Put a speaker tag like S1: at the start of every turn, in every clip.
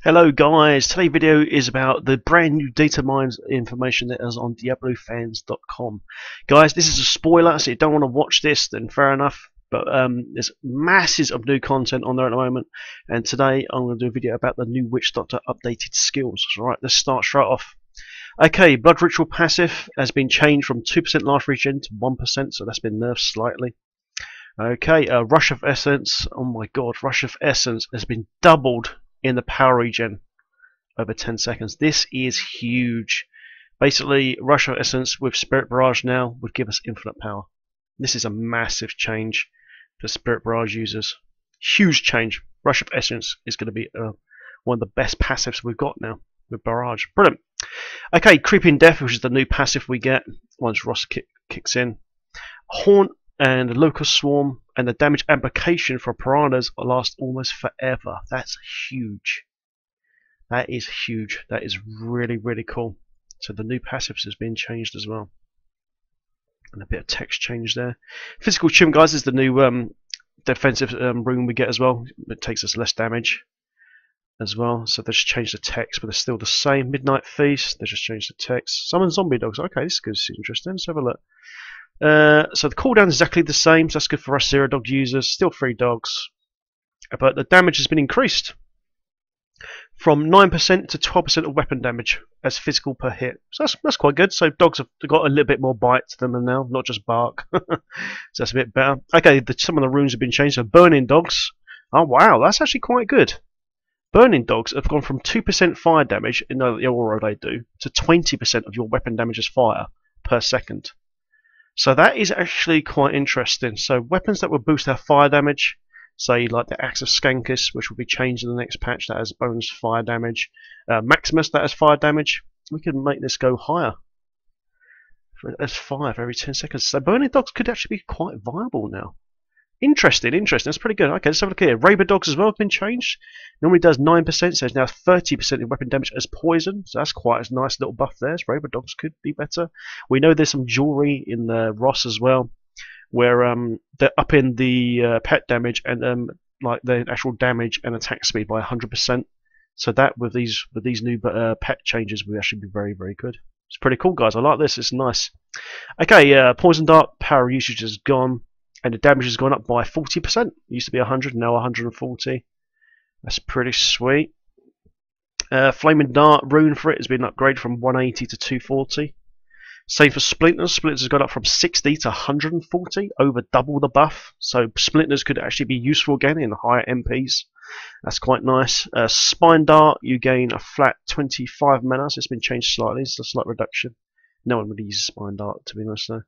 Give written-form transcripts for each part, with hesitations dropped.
S1: Hello guys, today's video is about the brand new data mines information that is on diablofans.com. Guys, this is a spoiler, so if you don't want to watch this, then fair enough. But there's masses of new content on there at the moment, and today I'm going to do a video about the new Witch Doctor updated skills. Alright, let's start straight off. Okay, Blood Ritual passive has been changed from 2% life regen to 1%, so that's been nerfed slightly. Okay, Rush of Essence, oh my god, Rush of Essence has been doubled in the power regen over 10 seconds. This is huge. Basically, Rush of Essence with Spirit Barrage now would give us infinite power. This is a massive change for Spirit Barrage users. Huge change. Rush of Essence is going to be one of the best passives we've got now with Barrage. Brilliant. Okay, Creeping Death, which is the new passive we get once Ross kicks in. Haunt and Locust Swarm and the damage amplification for piranhas last almost forever. That's huge. That is huge. That is really, really cool. So the new passives has been changed as well. And a bit of text change there. Physical Chim, guys, is the new defensive rune we get as well. It takes us less damage as well. So they just changed the text, but they're still the same. Midnight Feast, they just changed the text. Summon Zombie Dogs. Okay, this is interesting. Let's have a look. So the cooldown is exactly the same, so that's good for us zero dog users. Still 3 dogs, but the damage has been increased from 9% to 12% of weapon damage as physical per hit. So that's quite good. So dogs have got a little bit more bite to them now, not just bark. So that's a bit better. Okay, some of the runes have been changed. So Burning Dogs. Oh wow, that's actually quite good. Burning Dogs have gone from 2% fire damage, in the aura they do, to 20% of your weapon damage as fire per second. So that is actually quite interesting. So weapons that will boost our fire damage, say like the Axe of Skankus, which will be changed in the next patch, that has bonus fire damage. Maximus, that has fire damage. We can make this go higher. As 5 every 10 seconds. So Burning Dogs could actually be quite viable now. Interesting. That's pretty good. Okay, let's have a look here. Raber Dogs as well have been changed. Normally does 9%, so it's now 30% in weapon damage as poison. So that's quite a nice little buff there. So Raber Dogs could be better. We know there's some jewelry in the Ross as well, where they're up in the pet damage and like the actual damage and attack speed by 100%. So that with these new pet changes will actually be very, very good. It's pretty cool, guys. I like this. It's nice. Okay, Poison Dart power usage is gone. And the damage has gone up by 40%. It used to be 100, now 140. That's pretty sweet. Flaming Dart rune for it has been upgraded from 180 to 240. Same for Splinters. Splinters has gone up from 60 to 140, over double the buff. So Splinters could actually be useful again in higher MPs. That's quite nice. Spine Dart, you gain a flat 25 mana, so it's been changed slightly. It's a slight reduction. No one really uses Spine Dart, to be honest, though.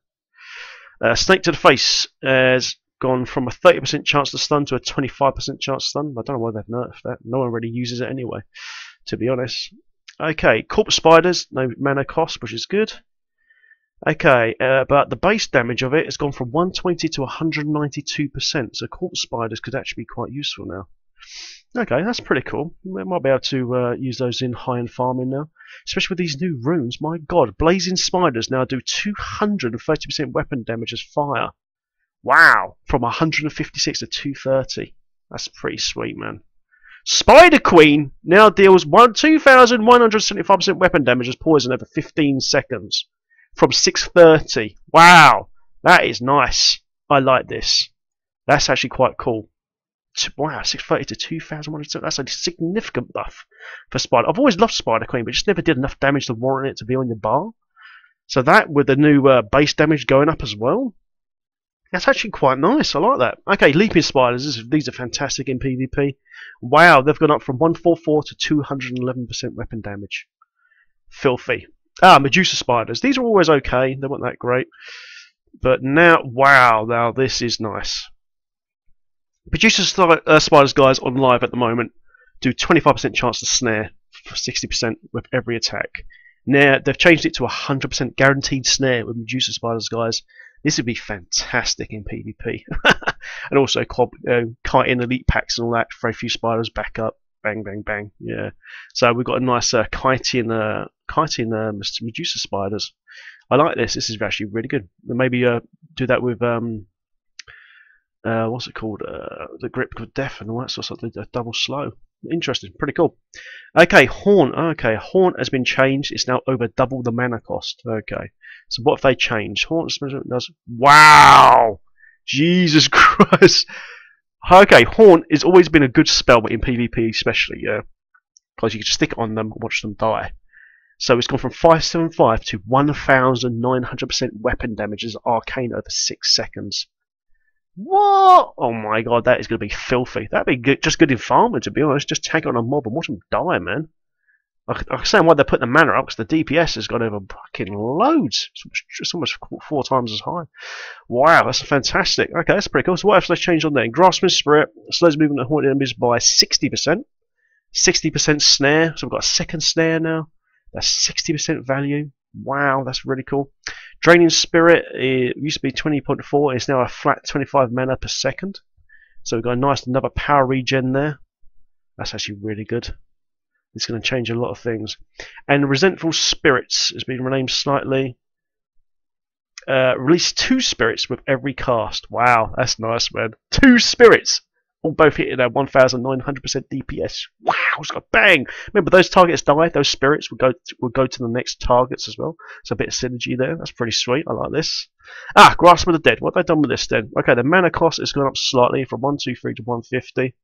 S1: Snake to the Face has gone from a 30% chance to stun to a 25% chance to stun. I don't know why they've nerfed that. No one really uses it anyway, to be honest. Okay, Corpse Spiders, no mana cost, which is good. Okay, but the base damage of it has gone from 120 to 192%, so Corpse Spiders could actually be quite useful now. Okay, that's pretty cool. We might be able to use those in high-end farming now. Especially with these new runes. My god, Blazing Spiders now do 230% weapon damage as fire. Wow! From 156 to 230. That's pretty sweet, man. Spider Queen now deals 2,175% weapon damage as poison over 15 seconds. From 630. Wow! That is nice. I like this. That's actually quite cool. Wow, 630 to 2,100. That's a significant buff for Spider. I've always loved Spider Queen, but just never did enough damage to warrant it to be on your bar. So that, with the new base damage going up as well, that's actually quite nice. I like that. Okay, Leaping Spiders. These are fantastic in PvP. Wow, they've gone up from 144 to 211% weapon damage. Filthy. Medusa Spiders. These are always okay. They weren't that great. But now, wow, now this is nice. Medusa Spiders, guys, on live at the moment do 25% chance to snare for 60% with every attack. Now they've changed it to 100% guaranteed snare with Medusa Spiders, guys. This would be fantastic in PvP. And also kiting elite packs and all that for a few spiders back up. Bang, bang, bang. Yeah. So we've got a nice kiting Medusa Spiders. I like this. This is actually really good. Maybe do that with what's it called? The Grip of Death and all that sort of stuff. The double slow. Interesting. Pretty cool. Okay, Haunt. Okay, Haunt has been changed. It's now over double the mana cost. Okay. So what have they changed? Haunt does. Wow! Jesus Christ! Okay, Haunt has always been a good spell in PvP, especially, yeah. Because you can just stick it on them and watch them die. So it's gone from 575 to 1900% weapon damage as arcane over 6 seconds. What? Oh my god, that is going to be filthy. That'd be good, just good in farming, to be honest. Just take on a mob and watch them die, man. I can understand why they put the mana up, because the DPS has gone over fucking loads. It's almost 4 times as high. Wow, that's fantastic. Okay, that's pretty cool. So what else has changed on there? Grasping Spirit slows movement of haunted enemies by 60%. 60% snare, so we've got a second snare now. That's 60% value. Wow, that's really cool. Draining Spirit, it used to be 20.4, it's now a flat 25 mana per second. So we've got a nice another power regen there. That's actually really good. It's going to change a lot of things. And Resentful Spirits has been renamed slightly. Release 2 spirits with every cast. Wow, that's nice, man. 2 spirits! All both hitting at 1900% DPS. Wow, it's got bang! Remember, those targets die, those spirits will go to the next targets as well. So a bit of synergy there. That's pretty sweet. I like this. Ah, Grasp of the Dead. What have they done with this then? Okay, the mana cost has gone up slightly from 123 to 150.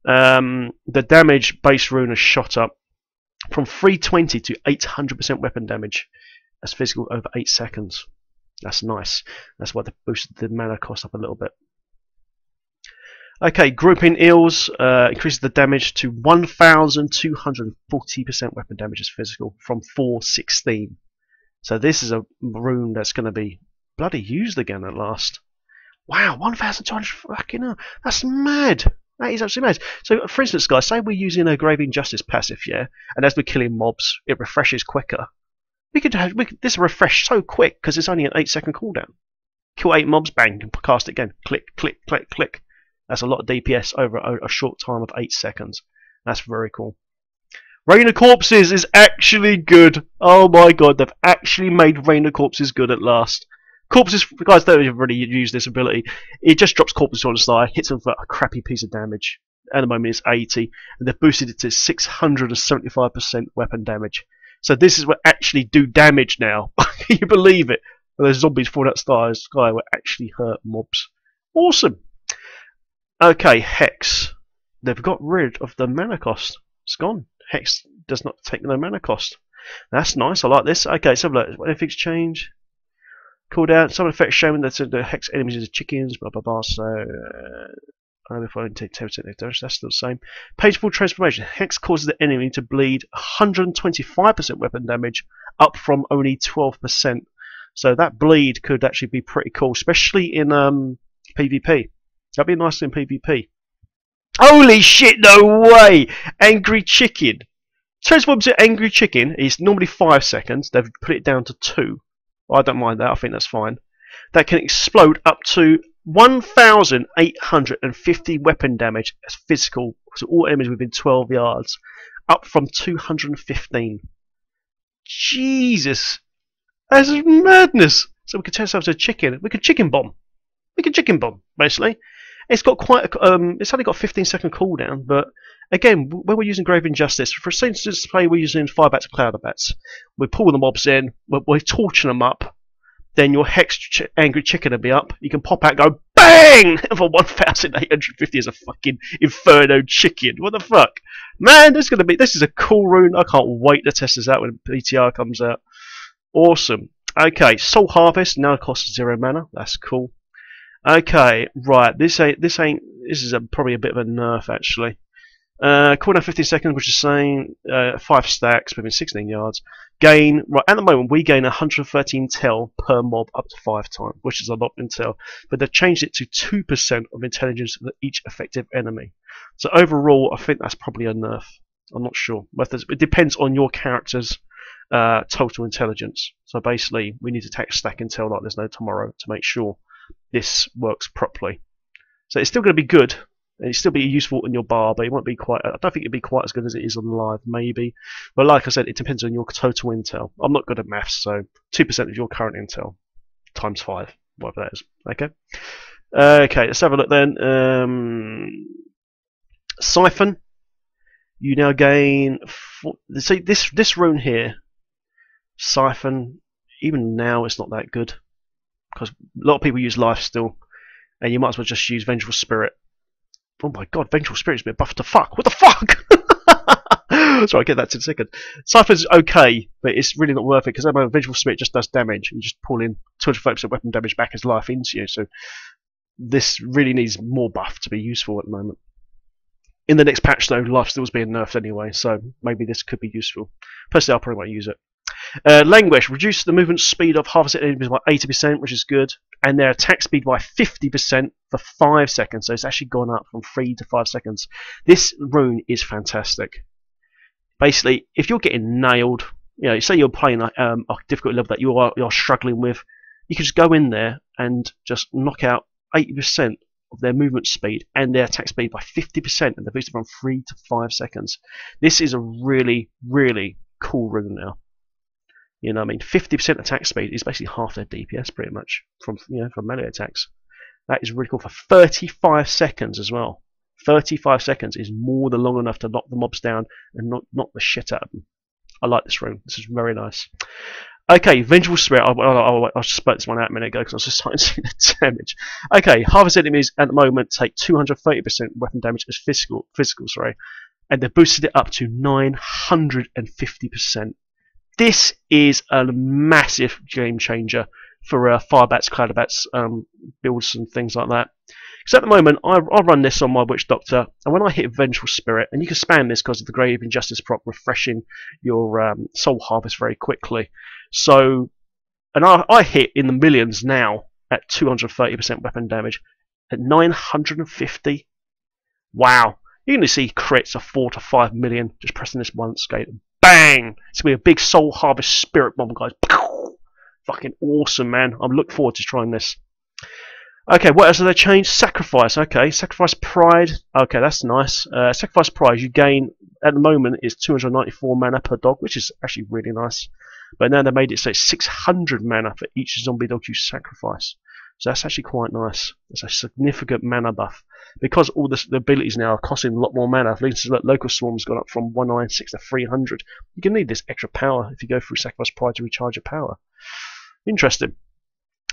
S1: The damage base rune has shot up from 320 to 800% weapon damage. That's physical over 8 seconds. That's nice. That's why they boosted the mana cost up a little bit. Okay, grouping eels increases the damage to 1,240% weapon damage as physical from 416. So this is a rune that's going to be bloody used again at last. Wow, 1,200 fucking hell. That's mad. That is absolutely mad. So, for instance, guys, say we're using a Grave Injustice passive, yeah, and as we're killing mobs, it refreshes quicker. We could this refresh so quick because it's only an 8-second cooldown. Kill 8 mobs, bang, cast it again. Click, click, click, click. That's a lot of DPS over a short time of 8 seconds. That's very cool. Rain of Corpses is actually good. Oh my god, they've actually made Rain of Corpses good at last. Corpses, guys don't really use this ability. It just drops corpses on the side, hits them for a crappy piece of damage. At the moment it's 80, and they've boosted it to 675% weapon damage. So this is what actually do damage now. Can you believe it? Those zombies falling out the sky will actually hurt mobs. Awesome. Okay, Hex. They've got rid of the mana cost. It's gone. Hex does not take no mana cost. That's nice. I like this. Okay, so look, anything's changed. Cooldown. Some effects showing that the Hex enemies is chickens. Blah blah blah. So if I take 10% damage, that's still the same. Pageful Transformation. Hex causes the enemy to bleed 125% weapon damage, up from only 12%. So that bleed could actually be pretty cool, especially in PvP. That'd be nice in PvP. Holy shit, no way! Angry Chicken. Transforms to Angry Chicken is normally 5 seconds. They've put it down to 2. I don't mind that, I think that's fine. That can explode up to 1,850 weapon damage as physical to all enemies within 12 yards, up from 215. Jesus! That's madness! So we could test ourselves a chicken. We could chicken bomb. We could chicken bomb, basically. It's got quite a, it's only got a 15-second cooldown, but again, when we're using Grave Injustice, for instance, play we're using Firebats and Cloudabats. We pull the mobs in, we're torching them up, then your Hex Angry Chicken will be up. You can pop out and go BANG! For 1,850 as a fucking Inferno Chicken. What the fuck? Man, this is a cool rune. I can't wait to test this out when PTR comes out. Awesome. Okay, Soul Harvest now costs 0 mana. That's cool. Okay, right. This is probably a bit of a nerf actually. Cooldown 15 seconds, which is saying 5 stacks within 16 yards. Gain, right, at the moment we gain 113 intel per mob up to 5 times, which is a lot of intel. But they've changed it to 2% of intelligence for each effective enemy. So overall, I think that's probably a nerf. I'm not sure. It depends on your character's total intelligence. So basically, we need to take a stack intel like there's no tomorrow to make sure this works properly. So it's still going to be good. And it'll still be useful in your bar, but it won't be quite. I don't think it'll be quite as good as it is on live, maybe. But like I said, it depends on your total intel. I'm not good at maths, so 2% of your current intel times 5, whatever that is. Okay. Okay, let's have a look then. Siphon. You now gain see this rune here, Siphon. Even now, it's not that good because a lot of people use life still, and you might as well just use Vengeful Spirit. Oh my god, Vengeful Spirit's been buffed to fuck. What the fuck? Sorry, I'll get that in a second. Siphon's okay, but it's really not worth it because Vengeful Spirit just does damage. You just pull in 230% weapon damage back as life into you. So this really needs more buff to be useful at the moment. In the next patch, though, life still's being nerfed anyway, so maybe this could be useful. Personally, I'll probably won't use it. Languish, reduce the movement speed of harvested enemies by 80%, which is good, and their attack speed by 50% for 5 seconds. So it's actually gone up from 3 to 5 seconds. This rune is fantastic. Basically, if you're getting nailed, you know, say you're playing a difficult level that you're struggling with, you can just go in there and just knock out 80% of their movement speed and their attack speed by 50%, and they're boosted from 3 to 5 seconds. This is a really, really cool rune now. You know what I mean? 50% attack speed is basically half their DPS pretty much from from melee attacks. That is really cool for 35 seconds as well. 35 seconds is more than long enough to knock the mobs down and knock the shit out of them. I like this rune. This is very nice. Okay, Vengeful Spirit. I spoke this one out a minute ago because I was just starting to see the damage. Okay, harvest enemies at the moment take 230% weapon damage as physical, and they've boosted it up to 950%. This is a massive game changer for Firebats, Cloudabats builds and things like that. Because at the moment, I run this on my Witch Doctor, and when I hit Vengeful Spirit, and you can spam this because of the Grave Injustice proc refreshing your Soul Harvest very quickly. So, and I hit in the millions now at 230% weapon damage. At 950, wow. You're going to see crits of 4 to 5 million just pressing this once, bang! It's going to be a big Soul Harvest Spirit Bomb, guys. Fucking awesome, man. I'm looking forward to trying this. Okay, what else have they changed? Sacrifice. Okay, Sacrifice Pride. Okay, that's nice. Sacrifice Pride, you gain, at the moment, is 294 mana per dog, which is actually really nice. But now they made it so it's 600 mana for each zombie dog you sacrifice. So that's actually quite nice. It's a significant mana buff. Because all the abilities now are costing a lot more mana. For instance, Local Swarm's gone up from 196 to 300. You're going to need this extra power if you go through Sacrifice Pride to recharge your power. Interesting.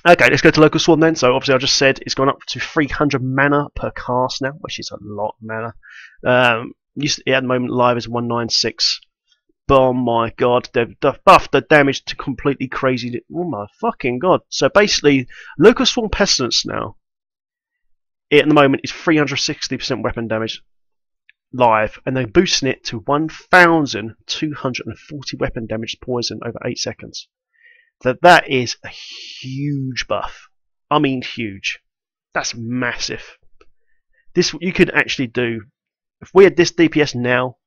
S1: Okay, let's go to Local Swarm then. So obviously I just said it's gone up to 300 mana per cast now, which is a lot of mana. At the moment live is 196. But oh my god, they've buffed the damage to completely crazy. Oh my fucking god. So basically, Local Swarm Pestilence now, at the moment is 360% weapon damage live, and they're boosting it to 1,240 weapon damage poison over 8 seconds. That is a huge buff. I mean huge. That's massive. This you could actually do if we had this DPS now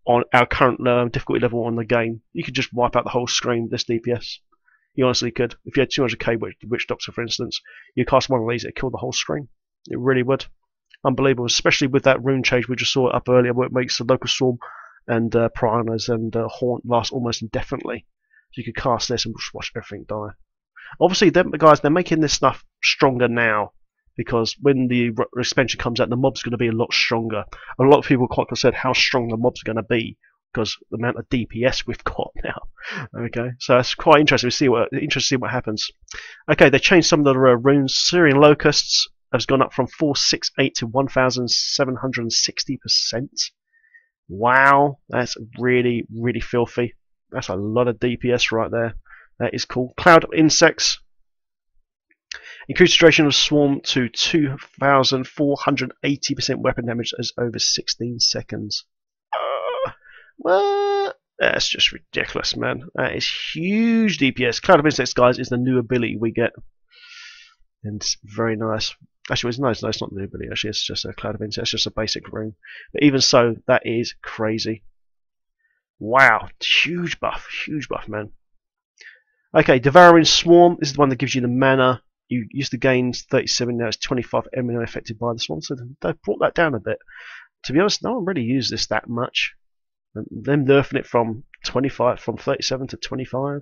S1: on our current difficulty level on the game. You could just wipe out the whole screen with this DPS. You honestly could. If you had 200k Witch Doctor, for instance, you cast one of these, it'd kill the whole screen. It really would. Unbelievable, especially with that rune change we just saw up earlier, where it makes the Local Swarm and Piranhas and Haunt last almost indefinitely. So you could cast this and just watch everything die. Obviously, they're making this stuff stronger now, because when the expansion comes out, the mob's going to be a lot stronger. A lot of people quite concerned how strong the mob's going to be because the amount of DPS we've got now. Okay, so it's quite interesting to see what happens. Okay, they changed some of the runes. Syrian Locusts has gone up from 468 to 1,760%. Wow, that's really, really filthy. That's a lot of DPS right there. That is cool. Cloud of Insects. Increased duration of Swarm to 2,480% weapon damage as over 16 seconds. What? That's just ridiculous, man. That is huge DPS. Cloud of Insects, guys, is the new ability we get. And it's very nice. Actually, it's nice. No, it's not the new ability. Actually, it's just a Cloud of Insects. It's just a basic rune. But even so, that is crazy. Wow, huge buff, man. Okay, Devouring Swarm. This is the one that gives you the mana. You used to gain 37, now it's 25 mana affected by the swarm, so they've brought that down a bit. To be honest, no one really used this that much. And them nerfing it from 37 to 25.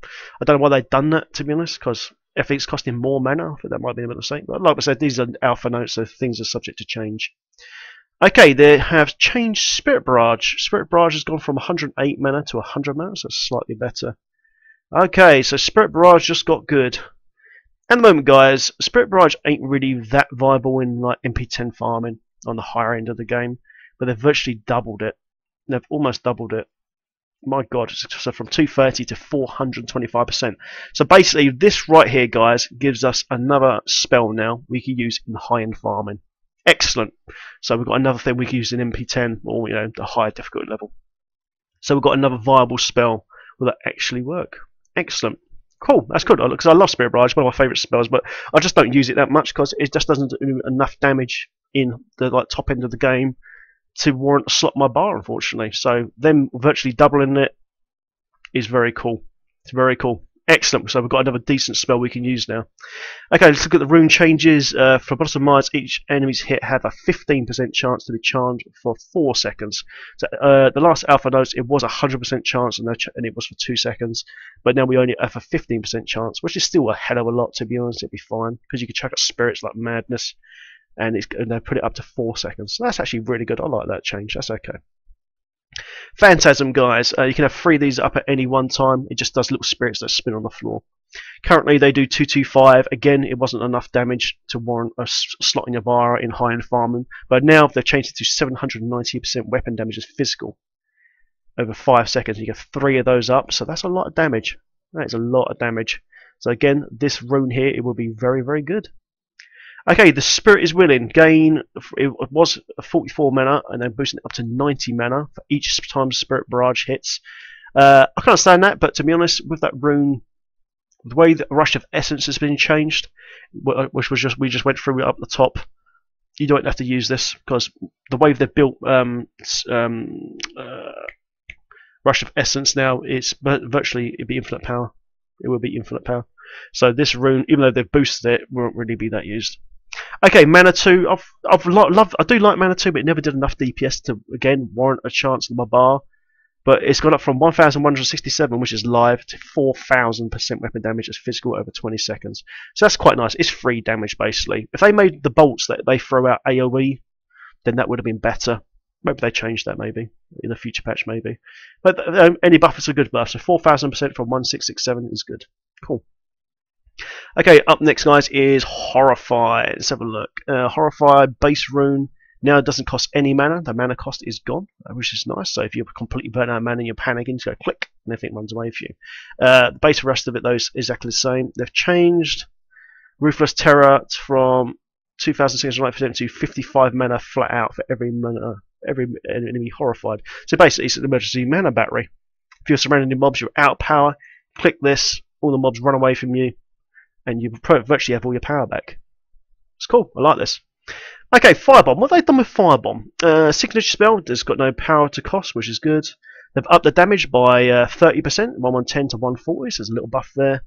S1: I don't know why they've done that, to be honest, because if it's costing more mana, I think that might be a bit of a mistake. But like I said, these are alpha notes, so things are subject to change. Okay, they have changed Spirit Barrage. Spirit Barrage has gone from 108 mana to 100 mana, so it's slightly better. Okay, so Spirit Barrage just got good. At the moment, guys, Spirit Barrage ain't really that viable in like MP10 farming on the higher end of the game, but they've virtually doubled it. They've almost doubled it. My God, so from 230 to 425%. So basically, this right here, guys, gives us another spell now we can use in high-end farming. Excellent. So we've got another thing we can use in MP10 or the higher difficulty level. So we've got another viable spell will that actually work. Excellent. Cool, that's good because I love Spirit Barrage, one of my favourite spells, but I just don't use it that much because it just doesn't do enough damage in the top end of the game to warrant a slot in my bar, unfortunately. So them virtually doubling it is very cool. It's very cool. Excellent. So we've got another decent spell we can use now. Okay, let's look at the rune changes. For bottom mines, each enemy's hit have a 15% chance to be charged for 4 seconds. So the last alpha notes, it was a 100% chance, and it was for 2 seconds. But now we only have a 15% chance, which is still a hell of a lot, to be honest. It'd be fine because you can chuck at spirits like madness, and they put it up to 4 seconds. So that's actually really good. I like that change. That's okay. Phantasm, guys. You can have 3 of these up at any one time. It just does little spirits that spin on the floor. Currently, they do 225. Again, it wasn't enough damage to warrant a slot in your bar in high-end farming. But now they've changed it to 790% weapon damage as physical. Over 5 seconds, you get 3 of those up. So that's a lot of damage. That is a lot of damage. So again, this rune here, it will be very, very good. Okay, the Spirit is Willing. Gain, it was 44 mana, and then boosting it up to 90 mana for each time Spirit Barrage hits. I can't understand that, but to be honest, with that rune, the way that Rush of Essence has been changed, which was we just went through it up the top, you don't have to use this because the way they've built Rush of Essence now, it's virtually it'd be infinite power. It will be infinite power. So this rune, even though they've boosted it, won't really be that used. Okay, Mana 2. I do like Mana 2, but it never did enough DPS to again warrant a chance in my bar. But it's gone up from 1,167, which is live, to 4,000% weapon damage as physical over 20 seconds. So that's quite nice. It's free damage basically. If they made the bolts that they throw out AOE, then that would have been better. Maybe they changed that maybe in a future patch maybe. But any buff is a good buff. So 4,000% from 1,667 is good. Cool. Okay, up next, guys, is Horrify. Let's have a look. Horrify base rune now doesn't cost any mana. The mana cost is gone, which is nice. So if you're completely burnt out of mana and you're panicking, just go click, and everything runs away for you. The base rest of it, though, is exactly the same. They've changed Ruthless Terror from 2,690% to 55 mana flat out for every enemy horrified. So basically, it's an emergency mana battery. If you're surrounded in mobs, you're out of power. Click this, all the mobs run away from you, and you virtually have all your power back. It's cool. I like this. Okay, Firebomb. What have they done with Firebomb? Signature spell. There's got no power to cost, which is good. They've upped the damage by 30%, 110 to 140. So there's a little buff there.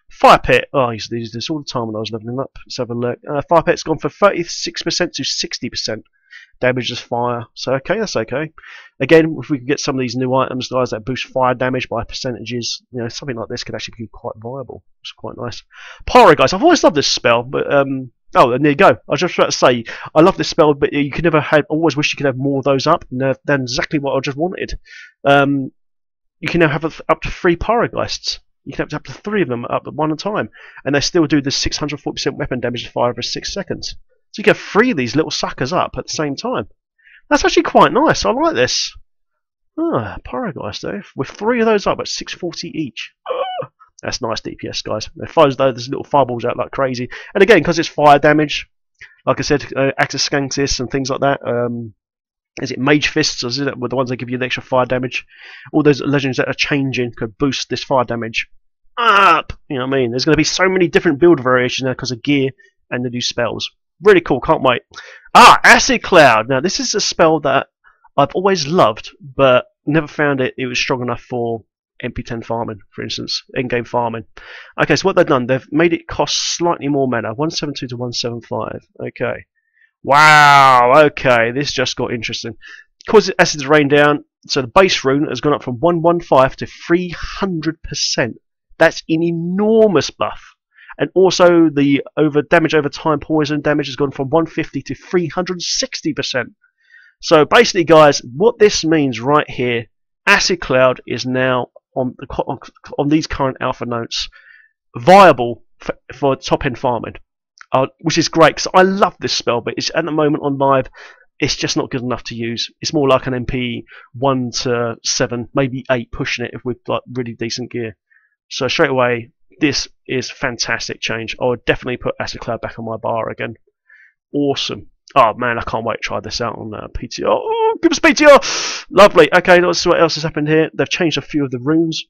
S1: Fire Pit. Oh, I used to use this all the time when I was leveling up. Let's have a look. Fire Pit's gone from 36% to 60%. Damage as fire. So okay, that's okay. Again, if we could get some of these new items, guys, that boost fire damage by percentages, something like this could actually be quite viable. It's quite nice. Pyro, guys. I've always loved this spell, but oh, and there you go. I was just about to say, I love this spell, but you could never have. Always wish you could have more of those up. And then exactly what I just wanted. You can now have up to 3 Pyrogeists. You can have up to 3 of them up at one time, and they still do the 640% weapon damage fire over 6 seconds. So you get 3 of these little suckers up at the same time. That's actually quite nice. I like this. Pyrogeist though, with 3 of those up at 640 each. That's nice DPS, guys. It fires those little fireballs out like crazy. And again, because it's fire damage, like I said, Axis Scanktis and things like that. Is it Mage Fists, or is it the ones that give you the extra fire damage? All those legends that are changing could boost this fire damage up. You know what I mean? There's going to be so many different build variations now because of gear and the new spells. Really cool, can't wait. Acid Cloud. Now, this is a spell that I've always loved, but never found it was strong enough for MP10 farming, for instance, in-game farming. Okay, so what they've done, they've made it cost slightly more mana, 172 to 175. Okay. Wow, okay, this just got interesting. Causes acids rain down, so the base rune has gone up from 115 to 300%. That's an enormous buff. And also the damage over time poison damage has gone from 150 to 360%. So basically, guys, what this means right here, Acid Cloud is now on these current alpha notes viable for top end farming, which is great because I love this spell, but it's at the moment on live. It's just not good enough to use. It's more like an MP 1 to 7, maybe 8 pushing it if we've got really decent gear. So straight away, this is fantastic change. I would definitely put Acid Cloud back on my bar again. Awesome. Oh man, I can't wait to try this out on PTR. Oh, give us PTR! Lovely. Okay, let's see what else has happened here. They've changed a few of the runes.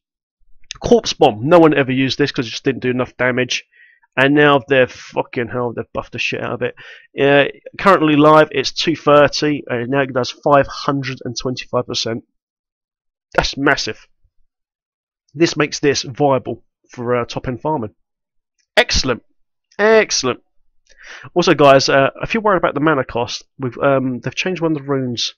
S1: Corpse Bomb. No one ever used this because it just didn't do enough damage. And now they've fucking hell, they've buffed the shit out of it. Currently live, it's 230, and now it does 525%. That's massive. This makes this viable for top end farming. Excellent, excellent. Also, guys, if you're worried about the mana cost, they've changed one of the runes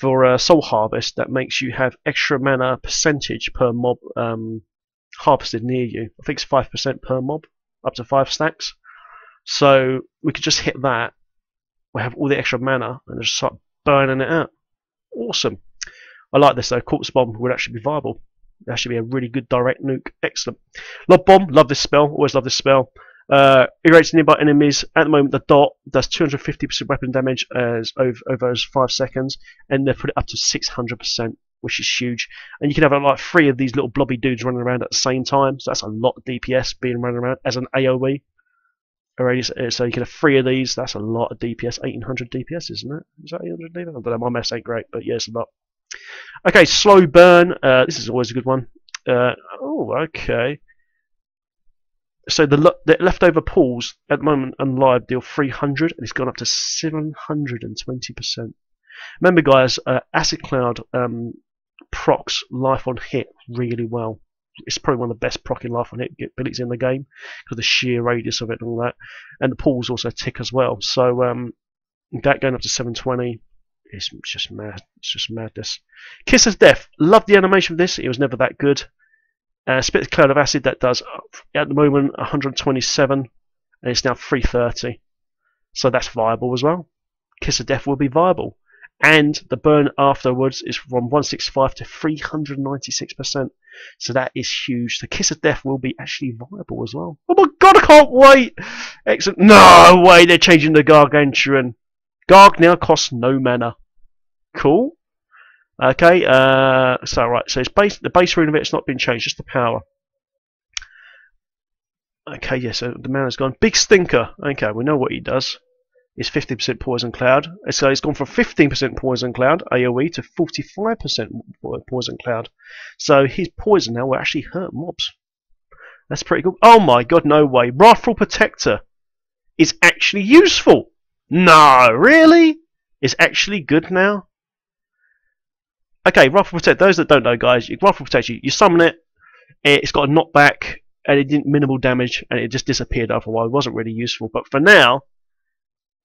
S1: for Soul Harvest that makes you have extra mana percentage per mob harvested near you. I think it's 5% per mob. Up to 5 stacks. So we could just hit that. We have all the extra mana and just start burning it out. Awesome. I like this though. Corpse Bomb would actually be viable. It'd actually be a really good direct nuke. Excellent. Lob Bomb. Love this spell. Always love this spell. Irritates nearby enemies. At the moment, the dot does 250% weapon damage over those 5 seconds, and they've put it up to 600%. Which is huge, and you can have like 3 of these little blobby dudes running around at the same time, so that's a lot of DPS being running around as an AoE. Already, so you can have 3 of these, that's a lot of DPS, 1800 DPS, isn't it? Is that 800 DPS? I don't know, my maths ain't great, but yeah, it's a lot. Okay, Slow Burn, this is always a good one. Oh, okay. So the leftover pools at the moment on live deal 300, and it's gone up to 720%. Remember guys, Acid Cloud procs life on hit really well. It's probably one of the best procking life on hit abilities in the game because of the sheer radius of it and all that, and the pools also tick as well. So that going up to 720 is just mad. It's just madness. Kiss of Death. Love the animation of this. It was never that good. Spit Cloud of Acid that does at the moment 127, and it's now 330. So that's viable as well. Kiss of Death will be viable. And the burn afterwards is from 165 to 396%. So that is huge. The Kiss of Death will be actually viable as well. Oh my god, I can't wait! Excellent. No way, they're changing the Gargantuan. Garg now costs no mana. Cool. Okay, so right, so it's the base rune of it's not been changed, just the power. Okay, yeah, so the mana's gone. Big Stinker. Okay, we know what he does. Is 50% Poison Cloud. So it's gone from 15% Poison Cloud AoE to 45% Poison Cloud. So his poison now will actually hurt mobs. That's pretty good. Oh my god, no way. Wrathful Protector is actually useful. No, really? It's actually good now? Okay, Wrathful Protector. Those that don't know, guys, Wrathful Protector, you summon it, it's got a knockback, and it did minimal damage, and it just disappeared otherwise. It wasn't really useful. But for now,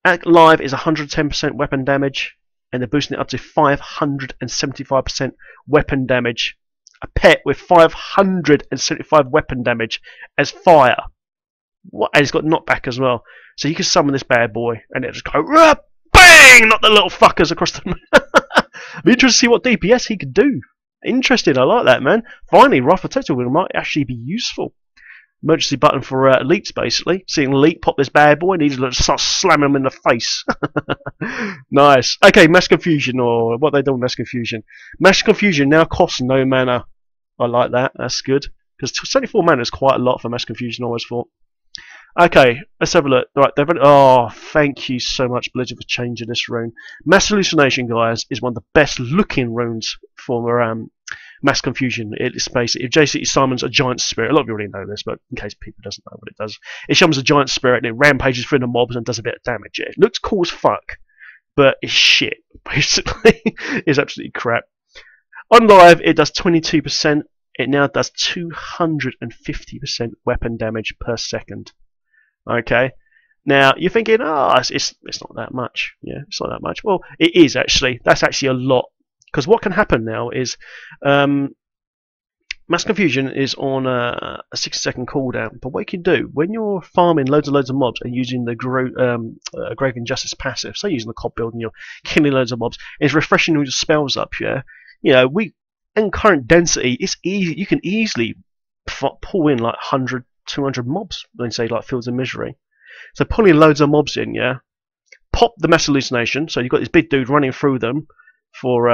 S1: at live is 110% weapon damage, and they're boosting it up to 575% weapon damage. A pet with 575 weapon damage as fire. What? And it's got knockback as well. So you can summon this bad boy, and it just go bang, knock the little fuckers across the. Be interested to see what DPS he could do. Interesting, I like that, man. Finally, Wrathful Protector might actually be useful. Emergency button for elites, basically. Seeing elite pop this bad boy, and he just start slamming him in the face. Nice. Okay, Mass Confusion, or what they do with Mass Confusion. Mass Confusion now costs no mana. I like that. That's good. Because 74 mana is quite a lot for Mass Confusion, I always thought. Okay, let's have a look. Right, oh, thank you so much, Blizzard, for changing this rune. Mass Hallucination, guys, is one of the best looking runes for Mass Confusion. It's basically, if JC summons a giant spirit, a lot of you already know this, but in case people doesn't know what it does, it summons a giant spirit and it rampages through the mobs and does a bit of damage. It looks cool as fuck, but it's shit, basically. It's absolutely crap. On live, it does 22%. It now does 250% weapon damage per second. Okay, now you're thinking, oh, it's not that much. Yeah, it's not that much. Well, it is actually. That's actually a lot. Because what can happen now is Mass Confusion is on a 60-second cooldown, but what you can do when you're farming loads and loads of mobs and using the Grave Injustice passive, so using the cop build and you're killing loads of mobs, it's refreshing all your spells up. Yeah, you know, in current density, it's easy. You can easily pull in like 100, 200 mobs when say like Fields of Misery. So pulling loads of mobs in, yeah, pop the mass hallucination. So you've got this big dude running through them for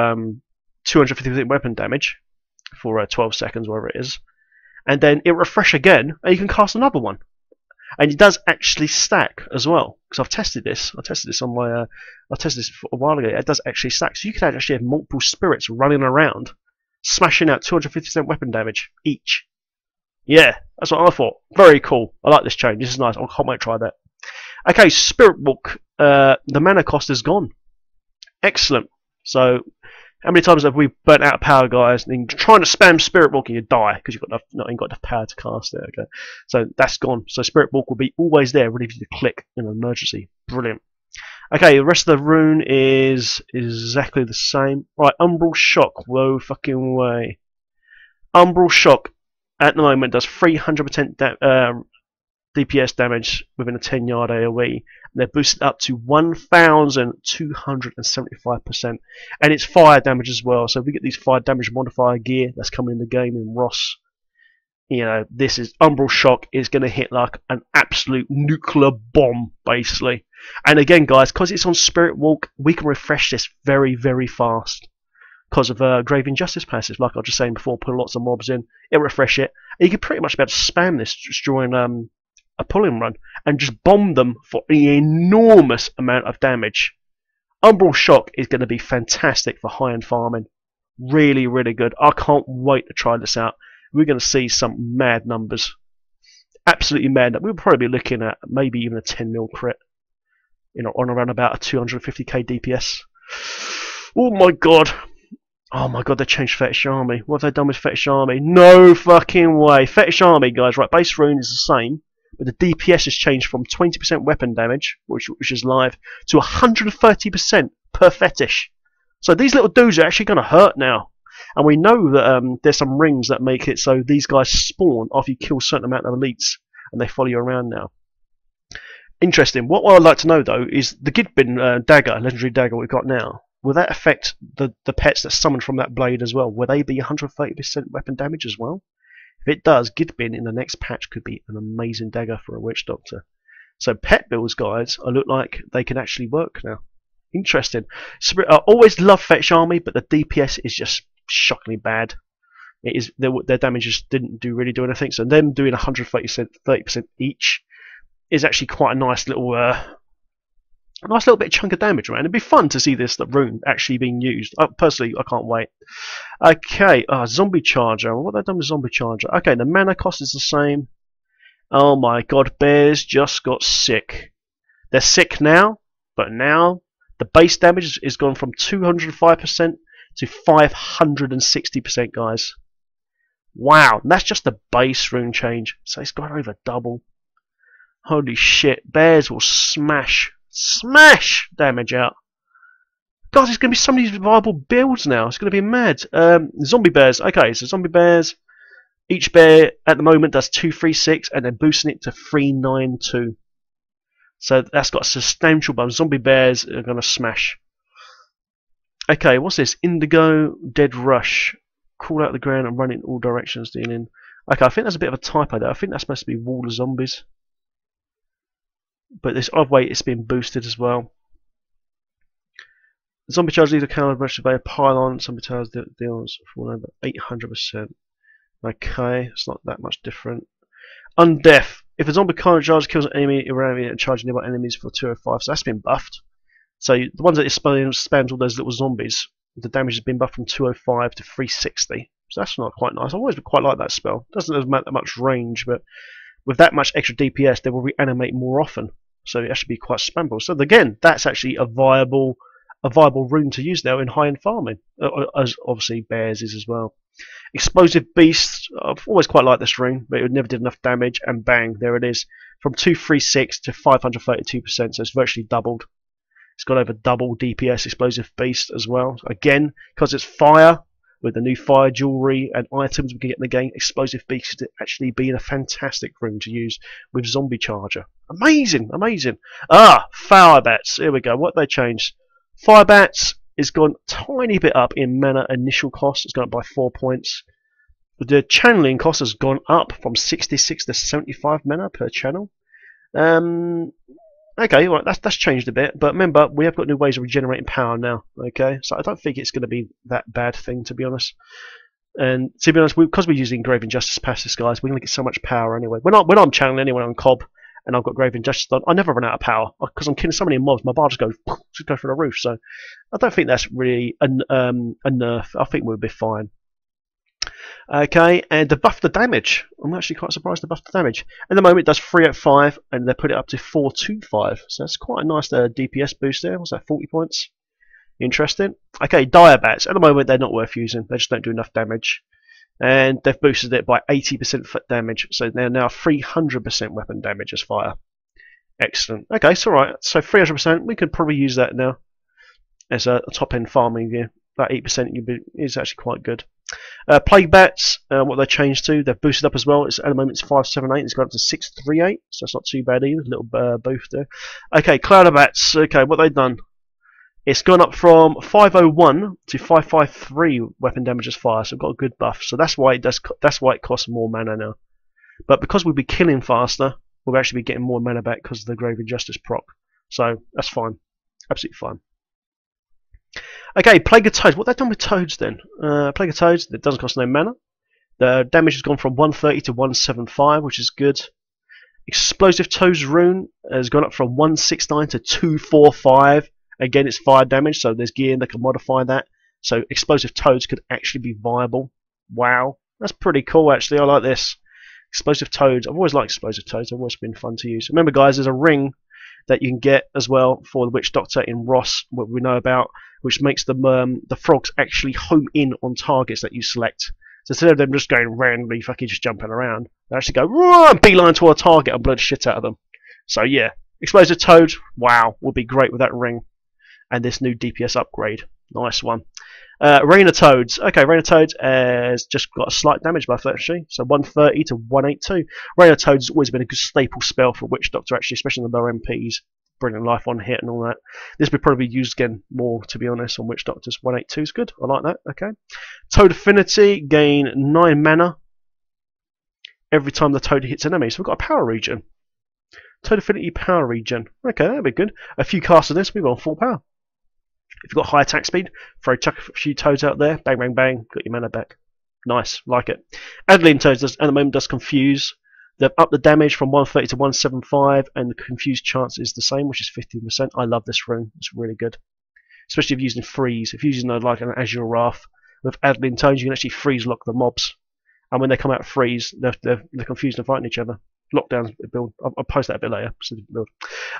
S1: 250% weapon damage for 12 seconds, whatever it is, and then it refresh again, and you can cast another one, and it does actually stack as well. Because I've tested this. I tested this on my. I tested this a while ago. It does actually stack, so you can actually have multiple spirits running around, smashing out 250% weapon damage each. Yeah, that's what I thought. Very cool. I like this change. This is nice. I can't wait to try that. Okay, Spirit Walk. The mana cost is gone. Excellent. So, how many times have we burnt out of power, guys? And trying to spam Spirit Walk and you die because you've got ain't got enough power to cast it. Okay, so that's gone. So Spirit Walk will be always there, ready for you to click in an emergency. Brilliant. Okay, the rest of the rune is exactly the same. Right, Umbral Shock. Whoa, fucking way. Umbral Shock at the moment does 300% DPS damage within a 10-yard AoE, and they're boosted up to 1,275%, and it's fire damage as well. So if we get these fire damage modifier gear that's coming in the game in Ross, you know, this is Umbral Shock is going to hit like an absolute nuclear bomb, basically. And again, guys, because it's on Spirit Walk, we can refresh this very, very fast. Because of Grave Injustice passive, like I was just saying before, put lots of mobs in, it'll refresh it, and you can pretty much be able to spam this just during a pull-in run and just bomb them for an enormous amount of damage. Umbral Shock is going to be fantastic for high-end farming. Really, really good. I can't wait to try this out. We're going to see some mad numbers. Absolutely mad. We'll probably be looking at maybe even a 10 mil crit. You know, on around about a 250k DPS. Oh my god. Oh my god, they changed Fetish Army. What have they done with Fetish Army? No fucking way. Fetish Army, guys, right, base rune is the same, but the DPS has changed from 20% weapon damage, which is live, to 130% per fetish. So these little dudes are actually going to hurt now. And we know that there's some rings that make it so these guys spawn after you kill a certain amount of elites, and they follow you around now. Interesting. What I'd like to know, though, is the Gidbin dagger, legendary dagger we've got now, will that affect the pets that summoned from that blade as well? Will they be 130% weapon damage as well? If it does, Gidbin in the next patch could be an amazing dagger for a witch doctor. So pet builds, guys, look like they can actually work now. Interesting. I always love Fetish Army, but the DPS is just shockingly bad. It is their damage just didn't really do anything. So them doing 130% each is actually quite a nice little bit of chunk of damage, man. It'd be fun to see this rune actually being used. Personally, I can't wait. Okay, Zombie Charger. What have they done with Zombie Charger? Okay, the mana cost is the same. Oh my god, bears just got sick. They're sick now, but now the base damage is gone from 205% to 560%, guys. Wow, that's just the base rune change. So it's got over double. Holy shit, bears will smash damage out. God, there's going to be so many viable builds now. It's going to be mad. Zombie bears. Okay, so zombie bears. Each bear at the moment does 236, and then boosting it to 392. So that's got a substantial bump. Zombie bears are going to smash. Okay, what's this? Indigo Dead Rush. Crawl out of the ground and run in all directions, dealing. Okay, I think there's a bit of a typo there. I think that's supposed to be Wall of Zombies. But this other way it's been boosted as well. Zombie charge leader counter brush by a pylon. Zombie charge deals for over 800%. Okay, it's not that much different. Undeath. If a zombie charge kills an enemy around me and charges nearby enemies for 205, so that's been buffed. So the ones that it spams all those little zombies, the damage has been buffed from 205 to 360. So that's not quite nice. I've always quite like that spell. It doesn't have that much range, but with that much extra DPS, they will reanimate more often. So it actually be quite spammable. So again, that's actually a viable rune to use now in high-end farming, as obviously bears is as well. Explosive Beast. I've always quite liked this rune, but it never did enough damage, and bang, there it is, from 236 to 532%. So it's virtually doubled. It's got over double DPS. Explosive Beast as well. Again, because it's fire, with the new fire jewelry and items we can get in the game. Explosive Beast actually being a fantastic room to use with Zombie Charger. Amazing, amazing. Fire Bats. Here we go. What they changed? Fire Bats is gone a tiny bit up in mana initial cost. It's gone up by 4 points. The channeling cost has gone up from 66 to 75 mana per channel. Okay, well, that's changed a bit, but remember, we have got new ways of regenerating power now, okay? So I don't think it's going to be that bad thing, to be honest. And to be honest, because we're using Grave Injustice passive, guys, we're going to get so much power anyway. When I'm channeling anyway on Cobb, and I've got Grave Injustice on, I never run out of power, because I'm killing so many mobs, my bar just go through the roof, so I don't think that's really a nerf. I think we'll be fine. Okay, and the buff the damage. I'm actually quite surprised to buff the damage. At the moment it does 385 and they put it up to 425. So that's quite a nice DPS boost there. What's that, 40 points? Interesting. Okay, Diabats. At the moment they're not worth using. They just don't do enough damage. And they've boosted it by 80% foot damage. So they're now 300% weapon damage as fire. Excellent. Okay, so alright. So 300%, we could probably use that now as a top end farming gear. That 8% is actually quite good. Plague Bats, what they changed to, they've boosted up as well. At the moment it's 578, it's gone up to 638, so it's not too bad either. A little boost there. Okay, Cloud of Bats, okay, what they've done. It's gone up from 501 to 553 weapon damage as fire, so we've got a good buff. So that's why it costs more mana now. But because we'll be killing faster, we'll actually be getting more mana back because of the Grave Injustice proc. So that's fine, absolutely fine. Okay, Plague of Toads. What have they done with Toads then? Plague of Toads, it doesn't cost no mana. The damage has gone from 130 to 175, which is good. Explosive Toads rune has gone up from 169 to 245. Again, it's fire damage, so there's gear that can modify that. So Explosive Toads could actually be viable. Wow, that's pretty cool actually. I like this. Explosive Toads. I've always liked Explosive Toads. They've always been fun to use. Remember, guys, there's a ring that you can get as well for the Witch Doctor in Ross, what we know about, which makes the frogs actually home in on targets that you select. So instead of them just going randomly fucking just jumping around, they actually go and beeline to a target and blow the shit out of them. So yeah, Explosive Toad, wow, would be great with that ring and this new DPS upgrade. Nice one. Rain of Toads. Okay, Rain of Toads has just got a slight damage buff actually, so 130 to 182. Rain of Toads has always been a good staple spell for Witch Doctor actually, especially in the lower MPs. Brilliant life on hit and all that. This would probably be used again more, to be honest, on Witch Doctors. 182 is good. I like that. Okay. Toad Affinity, gain 9 mana every time the Toad hits an enemy. So we've got a power regen. Toad Affinity power regen. Okay, that'd be good. A few casts of this, we've got full power. If you've got high attack speed, chuck a few Toads out there, bang, bang, bang, got your mana back. Nice, like it. Adeline Toads at the moment does confuse. They've upped the damage from 130 to 175, and the confused chance is the same, which is 15%. I love this rune; it's really good, especially if you're using freeze. If you're using like an Azure Wrath with Adeline Toads, you can actually freeze lock the mobs, and when they come out of freeze, they're confused and fighting each other. Lockdowns build. I'll post that a bit later. Build.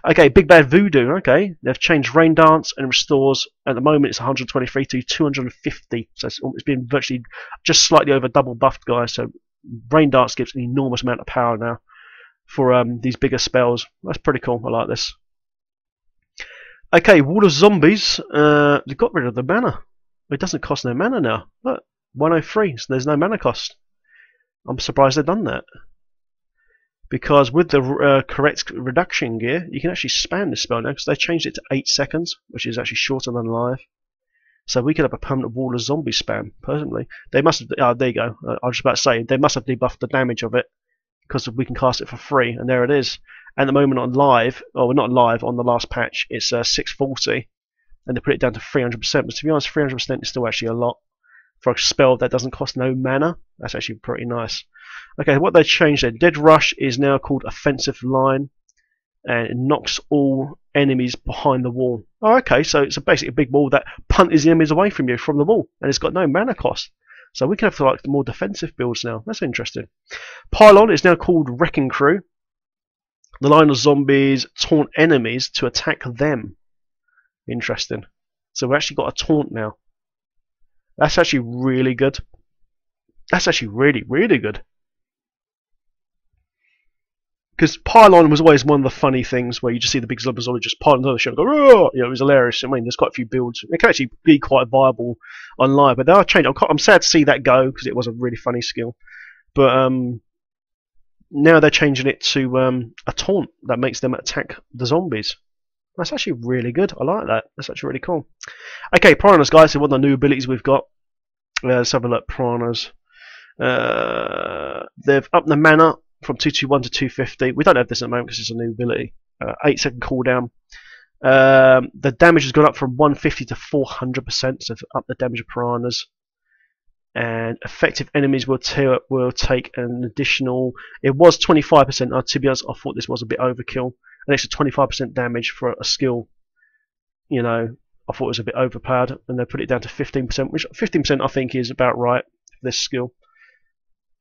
S1: Okay, Big Bad Voodoo. Okay, they've changed Rain Dance and restores. At the moment, it's 123 to 250. So it's been virtually just slightly over double buffed, guys. So Rain Dance gives an enormous amount of power now for these bigger spells. That's pretty cool. I like this. Okay, Wall of Zombies. They got rid of the mana. It doesn't cost no mana now. Look, 103. So there's no mana cost. I'm surprised they've done that. Because with the correct reduction gear, you can actually spam this spell now, because they changed it to 8 seconds, which is actually shorter than live. So we could have a permanent Wall of Zombie spam, personally. They must have, oh, there you go, I was just about to say, they must have debuffed the damage of it, because we can cast it for free, and there it is. At the moment on live, or not live, on the last patch, it's 640, and they put it down to 300%, but to be honest, 300% is still actually a lot. For a spell that doesn't cost no mana, that's actually pretty nice. Okay, what they changed there, Dead Rush is now called Offensive Line, and it knocks all enemies behind the wall. Oh, okay, so it's basically a big wall that punches the enemies away from you from the wall, and it's got no mana cost. So we can have like more defensive builds now. That's interesting. Pylon is now called Wrecking Crew. The line of zombies taunt enemies to attack them. Interesting. So we've actually got a taunt now. That's actually really good. That's actually really, really good. because pylon was always one of the funny things where you just see the big zombie just pile on the ship and go, oh! You know, it was hilarious. I mean, there's quite a few builds. It can actually be quite viable online, but they are changing. I'm sad to see that go because it was a really funny skill. But now they're changing it to a taunt that makes them attack the zombies. That's actually really good. I like that. That's actually really cool. Okay, piranhas, guys. So one of the new abilities we've got. Let's have a look. Piranhas. They've upped the mana from 221 to 250. We don't have this at the moment because it's a new ability. 8-second cooldown. The damage has gone up from 150 to 400%, so up the damage of piranhas. And effective enemies will take an additional. It was 25%. To be honest, I thought this was a bit overkill. An extra 25% damage for a skill. You know, I thought it was a bit overpowered, and they put it down to 15%, which 15% I think is about right for this skill.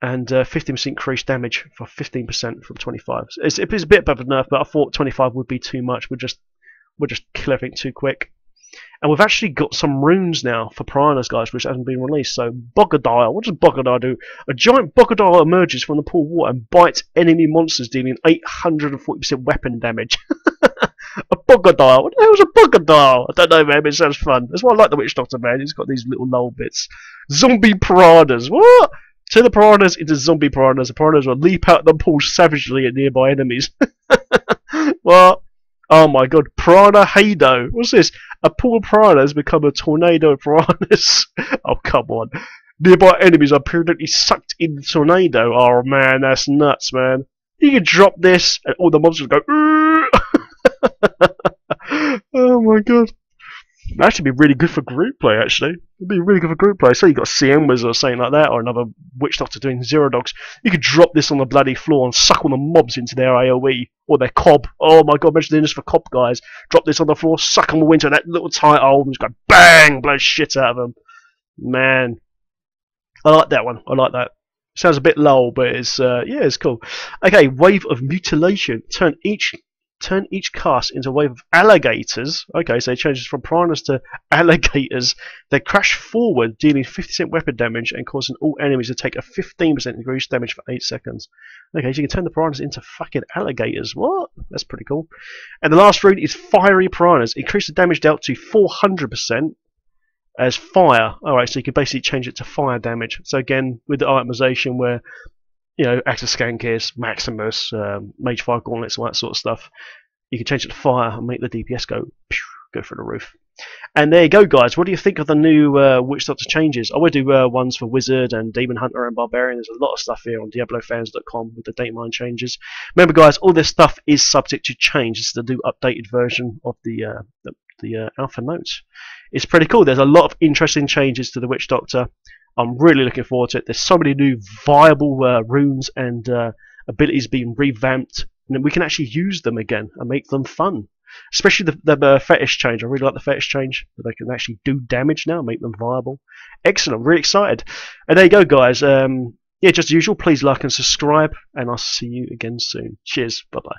S1: And 15% increased damage for 15% from 25. So it's a bit above a nerf, but I thought 25 would be too much. We'll just kill everything too quick. And we've actually got some runes now for piranhas, guys, which hasn't been released. So Bogadile, what does Bogadile do? A giant Bogadile emerges from the pool of water and bites enemy monsters, dealing 840% weapon damage. A Bogadile? What the hell's a Bogadile? I don't know, man, but it sounds fun. That's why I like the Witch Doctor, man. He's got these little lull bits. Zombie piranhas. What? Turn the piranhas into zombie piranhas. The piranhas will leap out of the pool savagely at nearby enemies. What? Oh my god. Piranha Hado. What's this? A pool of piranhas become a tornado of piranhas. Oh, come on. Nearby enemies are periodically sucked in the tornado. Oh man, that's nuts, man. You can drop this and all the monsters go. Oh my god. That'd actually be really good for group play, actually. It'd be really good for group play. So you got CM Wizard or something like that, or another Witch Doctor doing Zero Dogs. You could drop this on the bloody floor and suck all the mobs into their AoE, or their cob. Oh my god, imagine doing this for cob guys. Drop this on the floor, suck them all into that little tight hole, and just go bang, blow shit out of them. Man. I like that one. I like that. Sounds a bit low, but it's yeah, it's cool. Okay, Wave of Mutilation. Turn each cast into a wave of alligators. Okay, so it changes from piranhas to alligators. They crash forward, dealing 50% weapon damage and causing all enemies to take a 15% increased damage for 8 seconds. Okay, so you can turn the piranhas into fucking alligators. What? That's pretty cool. And the last rune is Fiery Piranhas. Increase the damage dealt to 400% as fire. Alright, so you can basically change it to fire damage. So again, with the itemization where, you know, Axis Scankers, Maximus, Mage Fire Gauntlets, all that sort of stuff, you can change it to fire and make the DPS go through the roof. And there you go, guys. What do you think of the new Witch Doctor changes? I will do ones for Wizard and Demon Hunter and Barbarian. There's a lot of stuff here on DiabloFans.com with the datemine changes. Remember, guys, all this stuff is subject to change. This is the new updated version of the alpha notes. It's pretty cool. There's a lot of interesting changes to the Witch Doctor. I'm really looking forward to it. There's so many new viable runes and abilities being revamped, and we can actually use them again and make them fun. Especially the fetish change. I really like the fetish change, that they can actually do damage now and make them viable. Excellent. I'm really excited. And there you go, guys. Yeah, just as usual, please like and subscribe, and I'll see you again soon. Cheers. Bye-bye.